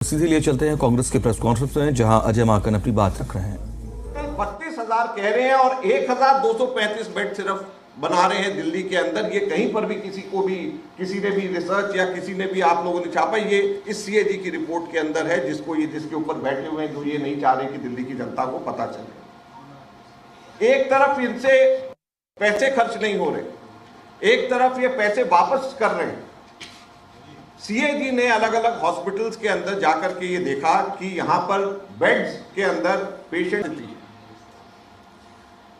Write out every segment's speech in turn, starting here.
सीधे लिए चलते हैं कांग्रेस के प्रेस कॉन्फ्रेंस में, जहां अजय माकन अपनी बात रख रहे हैं। 32,000 कह रहे हैं और 1,235 बेड सिर्फ बना रहे हैं दिल्ली के अंदर। ये कहीं पर भी किसी ने भी रिसर्च या किसी ने भी आप लोगों ने छापा, ये इस सीएजी की रिपोर्ट के अंदर है, जिसके ऊपर बैठे हुए हैं जो ये नहीं चाह रहे कि दिल्ली की जनता को पता चले। एक तरफ इनसे पैसे खर्च नहीं हो रहे, एक तरफ ये पैसे वापस कर रहे हैं। सीएजी ने अलग अलग हॉस्पिटल्स के अंदर जाकर के ये देखा कि यहां पर बेड्स के अंदर पेशेंट थी।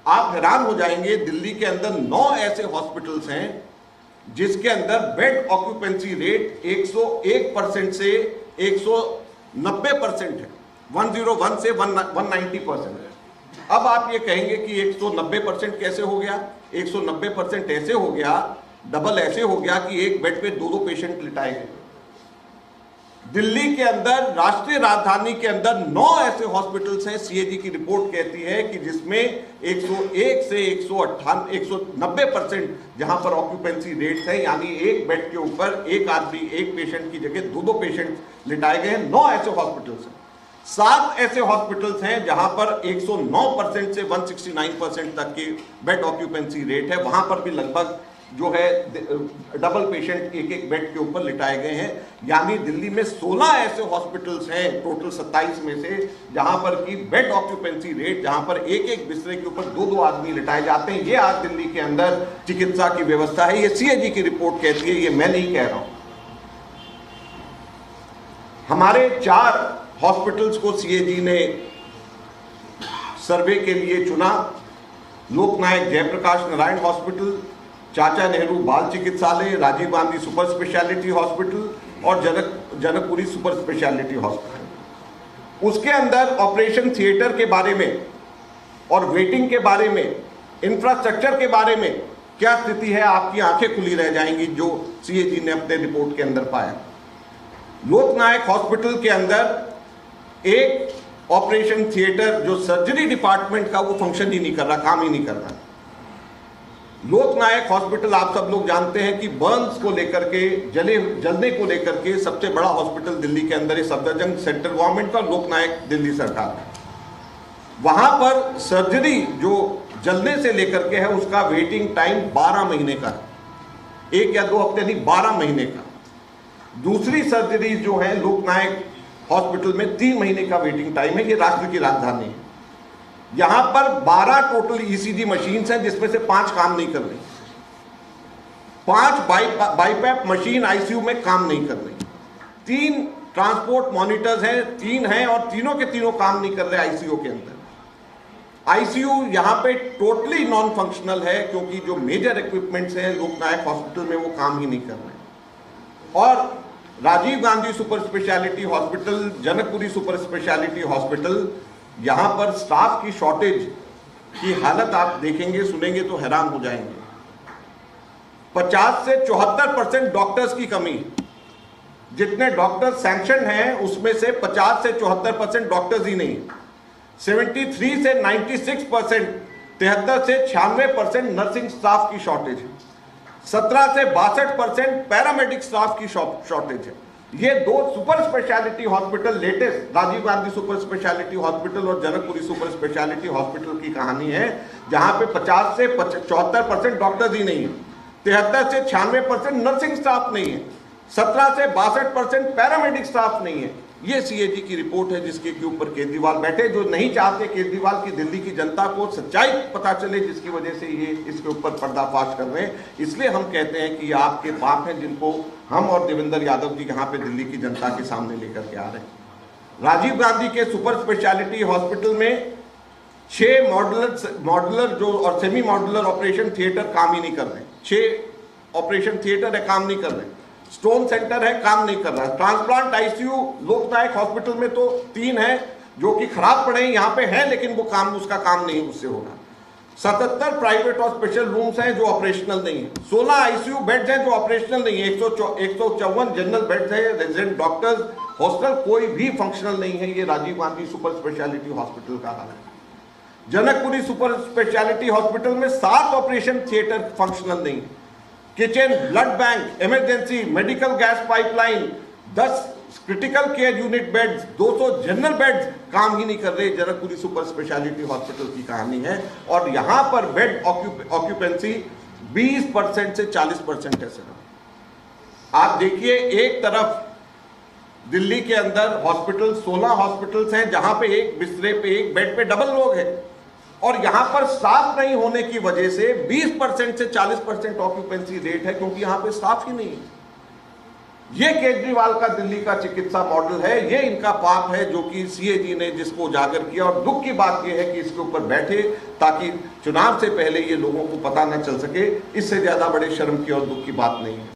आप हैरान हो जाएंगे, दिल्ली के अंदर 9 ऐसे हॉस्पिटल्स हैं जिसके अंदर बेड ऑक्यूपेंसी रेट 101% से 190% है, 101 से 190% है। अब आप ये कहेंगे कि 190% कैसे हो गया? 190% ऐसे हो गया, डबल ऐसे हो गया कि एक बेड पे 2 पेशेंट लिटाए गए। दिल्ली के अंदर, राष्ट्रीय राजधानी के अंदर 9 ऐसे हॉस्पिटल्स हैं, सीएजी की रिपोर्ट कहती है कि जिसमें 101 से 190% जहां पर ऑक्यूपेंसी रेट्स है, यानी एक बेड के ऊपर एक आदमी, एक पेशेंट की जगह 2 पेशेंट लिटाए गए हैं। 9 ऐसे हॉस्पिटल्स हैं। 7 ऐसे हॉस्पिटल्स हैं जहां पर 109% से 169% तक की बेड ऑक्यूपेंसी रेट है, वहां पर भी लगभग जो है डबल पेशेंट एक बेड के ऊपर लिटाए गए हैं। यानी दिल्ली में 16 ऐसे हॉस्पिटल्स हैं टोटल 27 में से जहां पर की बेड ऑक्यूपेंसी रेट, जहां पर एक बिस्तर के ऊपर 2 आदमी लिटाए जाते हैं। ये आज दिल्ली के अंदर चिकित्सा की व्यवस्था है, ये सीएजी की रिपोर्ट कहती है, ये मैं नहीं कह रहा हूं। हमारे 4 हॉस्पिटल्स को सीएजी ने सर्वे के लिए चुना। लोकनायक जयप्रकाश नारायण हॉस्पिटल, चाचा Nehru Bal Chikitsalaya, Rajiv Gandhi super speciality hospital और जनकपुरी सुपर स्पेशलिटी हॉस्पिटल। उसके अंदर ऑपरेशन थिएटर के बारे में और वेटिंग के बारे में, इंफ्रास्ट्रक्चर के बारे में क्या स्थिति है, आपकी आंखें खुली रह जाएंगी जो सीएजी ने अपने रिपोर्ट के अंदर पाया। लोकनायक हॉस्पिटल के अंदर एक ऑपरेशन थिएटर जो सर्जरी डिपार्टमेंट का, वो फंक्शन ही नहीं कर रहा, काम ही नहीं कर रहा। लोकनायक हॉस्पिटल आप सब लोग जानते हैं कि बर्न्स को लेकर के, जलने को लेकर के सबसे बड़ा हॉस्पिटल दिल्ली के अंदर है, सफदरजंग सेंट्रल गवर्नमेंट का, लोकनायक दिल्ली सरकार। वहां पर सर्जरी जो जलने से लेकर के है, उसका वेटिंग टाइम 12 महीने का है, 1 या 2 हफ्ते नहीं, 12 महीने का। दूसरी सर्जरी जो है लोकनायक हॉस्पिटल में 3 महीने का वेटिंग टाइम है। ये राष्ट्र की राजधानी है। यहां पर 12 टोटल ईसीजी मशीन्स हैं जिसमें से 5 काम नहीं कर रही, 5 बाईपैप मशीन आईसीयू में काम नहीं कर रही, 3 ट्रांसपोर्ट मॉनिटर्स हैं, 3 हैं और तीनों के तीनों काम नहीं कर रहे आईसीयू के अंदर। आईसीयू यहां पे टोटली नॉन फंक्शनल है क्योंकि जो मेजर इक्विपमेंट्स हैं लोकनायक हॉस्पिटल में वो काम ही नहीं कर रहे। और Rajiv Gandhi super speciality hospital, Janakpuri super speciality hospital, यहां पर स्टाफ की शॉर्टेज की हालत आप देखेंगे, सुनेंगे तो हैरान हो जाएंगे। 50 से 74% डॉक्टर्स की कमी। जितने डॉक्टर सैंक्शन हैं उसमें से 50 से 74% डॉक्टर्स ही नहीं। 73 से 96%, 73 से 96% नर्सिंग स्टाफ की शॉर्टेज है। 17 से 62% पैरामेडिक स्टाफ की शॉर्टेज है। ये 2 super speciality hospital latest, Rajiv Gandhi super speciality hospital और जनकपुरी सुपर स्पेशलिटी हॉस्पिटल की कहानी है, जहां पे 50 से 74% डॉक्टर्स ही नहीं है, 73 से 96% नर्सिंग स्टाफ नहीं है, 17 से 62% पैरामेडिक स्टाफ नहीं है। ये सीएजी की रिपोर्ट है जिसके ऊपर केजरीवाल बैठे, जो नहीं चाहते केजरीवाल की दिल्ली की जनता को सच्चाई पता चले, जिसकी वजह से ये इसके ऊपर पर्दाफाश कर रहे हैं। इसलिए हम कहते हैं कि ये आपके पाप हैं जिनको हम और देवेंद्र यादव जी यहाँ पे दिल्ली की जनता के सामने लेकर के आ रहे हैं। राजीव गांधी के सुपर स्पेशलिटी हॉस्पिटल में 6 मॉड्यूलर जो और सेमी मॉड्यूलर ऑपरेशन थिएटर काम ही नहीं कर रहे। 6 ऑपरेशन थिएटर है, काम नहीं कर रहे। स्टोन सेंटर है, काम नहीं कर रहा। ट्रांसप्लांट आईसीयू लोकनायक हॉस्पिटल में तो 3 है जो कि खराब पड़े हैं, यहाँ पे है लेकिन वो उसका काम नहीं उससे हो रहा। 77 प्राइवेट और स्पेशल रूम्स हैं जो ऑपरेशनल नहीं है। 16 आईसीयू बेड्स हैं जो ऑपरेशनल नहीं है। 154 जनरल बेड्स हैं, रेजिडेंट डॉक्टर्स हॉस्टल कोई भी फंक्शनल नहीं है। ये Rajiv Gandhi super speciality hospital का हाल है। जनकपुरी सुपर स्पेशलिटी हॉस्पिटल में 7 ऑपरेशन थिएटर फंक्शनल नहीं है। Kitchen, blood bank, emergency, medical gas pipeline, 10 critical care unit beds, 200 general beds काम ही नहीं कर रहे। जनकपुरी सुपर स्पेशलिटी हॉस्पिटल की कहानी है। और यहां पर बेड ऑक्यूपेंसी 20% से 40% है सर। आप देखिए, एक तरफ दिल्ली के अंदर हॉस्पिटल 16 हॉस्पिटल्स हैं जहां पे एक बिस्तरे पे, एक बेड पे डबल लोग हैं, और यहां पर स्टाफ नहीं होने की वजह से 20% से 40% ऑक्यूपेंसी रेट है, क्योंकि यहां पे स्टाफ ही नहीं है। ये केजरीवाल का दिल्ली का चिकित्सा मॉडल है, ये इनका पाप है जो कि सीएजी ने जिसको उजागर किया। और दुख की बात यह है कि इसके ऊपर बैठे ताकि चुनाव से पहले ये लोगों को पता न चल सके। इससे ज्यादा बड़े शर्म की और दुख की बात नहीं है।